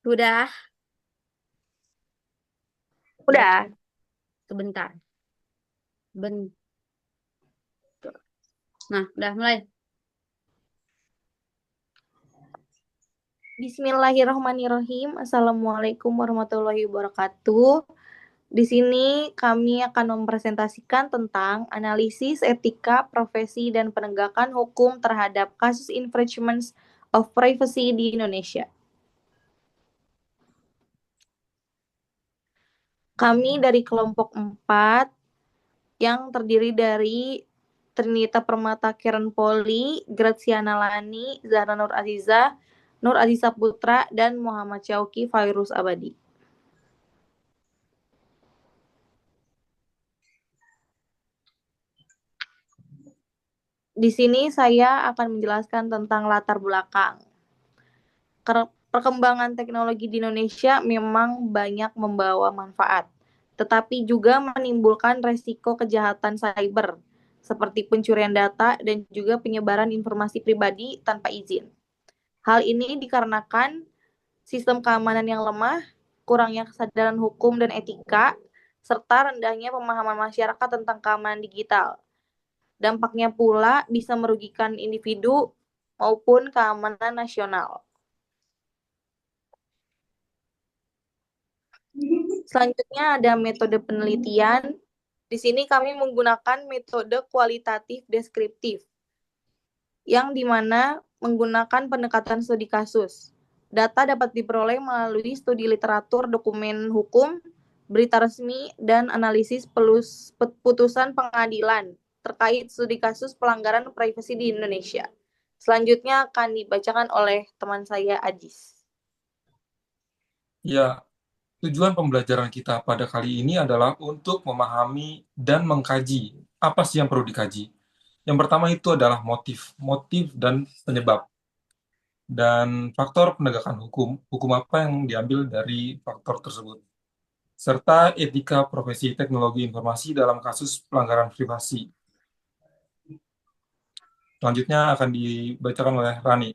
Sudah, udah Udah. sebentar. Bentar. Nah, udah mulai. Bismillahirrahmanirrahim. Assalamualaikum warahmatullahi wabarakatuh. Di sini kami akan mempresentasikan tentang analisis etika, profesi, dan penegakan hukum terhadap kasus infringement of privacy di Indonesia. Kami dari kelompok 4 yang terdiri dari Trinita Permata Karen Poli, Graziana Lani, Zahra Nur Aziza Putra, dan Muhammad Syauki Fairuz Abadi. Di sini saya akan menjelaskan tentang latar belakang. Perkembangan teknologi di Indonesia memang banyak membawa manfaat, tetapi juga menimbulkan resiko kejahatan cyber, seperti pencurian data dan juga penyebaran informasi pribadi tanpa izin. Hal ini dikarenakan sistem keamanan yang lemah, kurangnya kesadaran hukum dan etika, serta rendahnya pemahaman masyarakat tentang keamanan digital. Dampaknya pula bisa merugikan individu maupun keamanan nasional. Selanjutnya ada metode penelitian. Di sini kami menggunakan metode kualitatif deskriptif, yang dimana menggunakan pendekatan studi kasus. Data dapat diperoleh melalui studi literatur, dokumen hukum, berita resmi, dan analisis putusan pengadilan terkait studi kasus pelanggaran privasi di Indonesia. Selanjutnya akan dibacakan oleh teman saya, Ajis. Ya, tujuan pembelajaran kita pada kali ini adalah untuk memahami dan mengkaji apa sih yang perlu dikaji. Yang pertama itu adalah motif dan penyebab, dan faktor penegakan hukum, hukum apa yang diambil dari faktor tersebut, serta etika profesi teknologi informasi dalam kasus pelanggaran privasi. Selanjutnya akan dibacakan oleh Rani.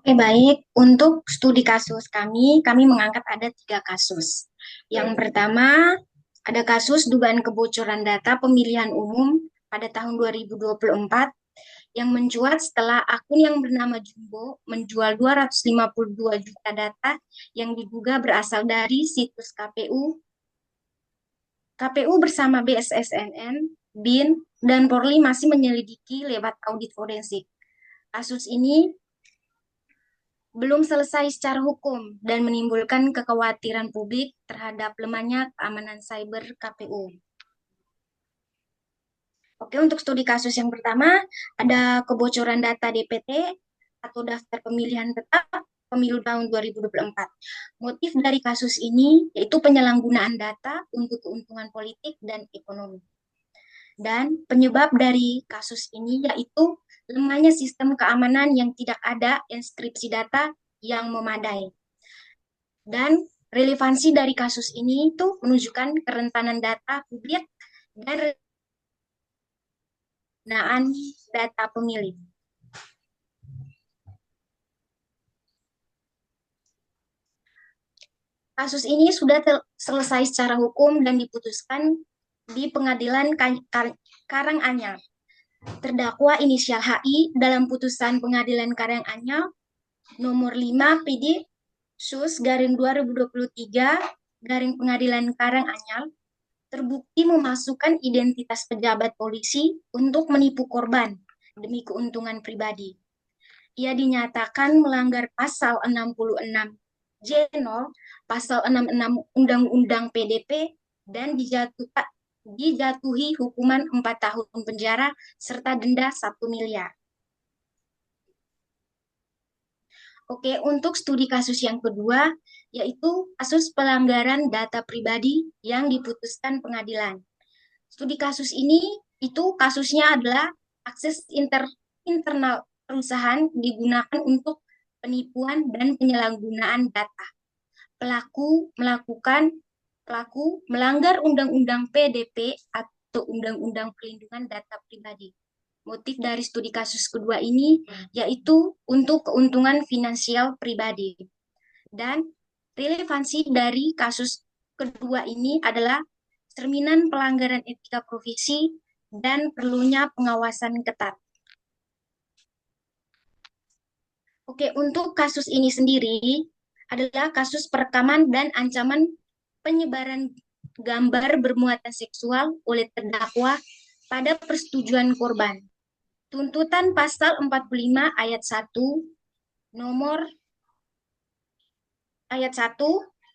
Oke, baik. Untuk studi kasus kami mengangkat ada 3 kasus. Yang pertama, ada kasus dugaan kebocoran data pemilihan umum pada tahun 2024 yang mencuat setelah akun yang bernama Jumbo menjual 252 juta data yang diduga berasal dari situs KPU bersama BSSNN, BIN, dan Polri masih menyelidiki lewat audit forensik. Kasus ini belum selesai secara hukum dan menimbulkan kekhawatiran publik terhadap lemahnya keamanan cyber KPU. Oke, untuk studi kasus yang pertama, ada kebocoran data DPT atau daftar pemilihan tetap pemilu tahun 2024. Motif dari kasus ini yaitu penyalahgunaan data untuk keuntungan politik dan ekonomi. Dan penyebab dari kasus ini yaitu lemahnya sistem keamanan yang tidak ada inskripsi data yang memadai. Dan relevansi dari kasus ini itu menunjukkan kerentanan data publik dan penggunaan data pemilih. Kasus ini sudah selesai secara hukum dan diputuskan di Pengadilan Karanganyar. Terdakwa inisial HI dalam putusan Pengadilan Karanganyar nomor 5 PD Sus garing 2023 garing Pengadilan Karanganyar terbukti memasukkan identitas pejabat polisi untuk menipu korban demi keuntungan pribadi. Ia dinyatakan melanggar pasal 66 J0, pasal 66 Undang-Undang PDP, dan dijatuhi hukuman 4 tahun penjara serta denda 1 miliar. Oke, untuk studi kasus yang kedua, yaitu kasus pelanggaran data pribadi yang diputuskan pengadilan. Studi kasus ini, itu kasusnya adalah akses internal perusahaan digunakan untuk penipuan dan penyalahgunaan data. Pelaku melanggar Undang-Undang PDP atau Undang-Undang Perlindungan Data Pribadi. Motif dari studi kasus kedua ini yaitu untuk keuntungan finansial pribadi. Dan relevansi dari kasus kedua ini adalah cerminan pelanggaran etika profesi dan perlunya pengawasan ketat. Oke, untuk kasus ini sendiri adalah kasus perekaman dan ancaman penyebaran gambar bermuatan seksual oleh terdakwa pada persetujuan korban. Tuntutan pasal 45 ayat 1 nomor ayat 1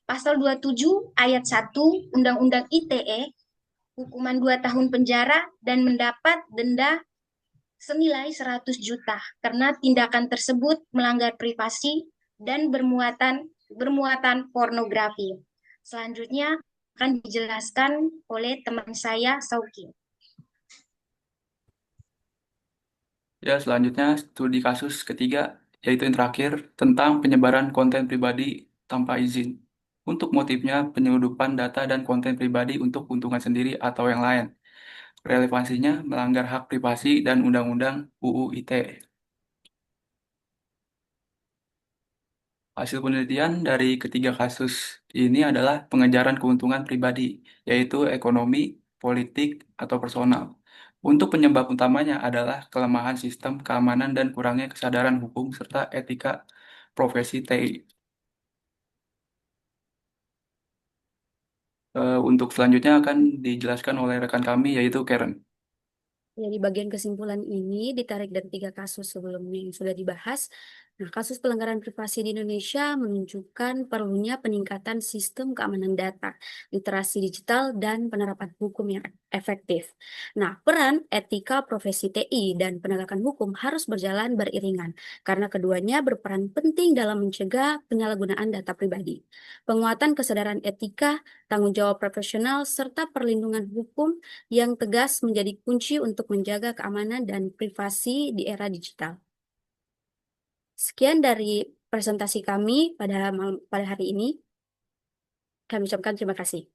pasal 27 ayat 1 Undang-Undang ITE hukuman 2 tahun penjara dan mendapat denda senilai 100 juta karena tindakan tersebut melanggar privasi dan bermuatan pornografi. Selanjutnya akan dijelaskan oleh teman saya, Sauki. Ya, selanjutnya studi kasus ketiga, yaitu yang terakhir, tentang penyebaran konten pribadi tanpa izin. Untuk motifnya, penyeludupan data dan konten pribadi untuk keuntungan sendiri atau yang lain. Relevansinya melanggar hak privasi dan Undang-Undang UU ITE. Hasil penelitian dari ketiga kasus ini adalah pengejaran keuntungan pribadi, yaitu ekonomi, politik, atau personal. Untuk penyebab utamanya adalah kelemahan sistem keamanan dan kurangnya kesadaran hukum serta etika profesi TI. Untuk selanjutnya akan dijelaskan oleh rekan kami, yaitu Karen. Jadi bagian kesimpulan ini ditarik dari 3 kasus sebelumnya yang sudah dibahas. Nah, kasus pelanggaran privasi di Indonesia menunjukkan perlunya peningkatan sistem keamanan data, literasi digital, dan penerapan hukum yang efektif. Nah, peran etika profesi TI dan penegakan hukum harus berjalan beriringan, karena keduanya berperan penting dalam mencegah penyalahgunaan data pribadi. Penguatan kesadaran etika, tanggung jawab profesional, serta perlindungan hukum yang tegas menjadi kunci untuk menjaga keamanan dan privasi di era digital. Sekian dari presentasi kami pada hari ini. Kami ucapkan terima kasih.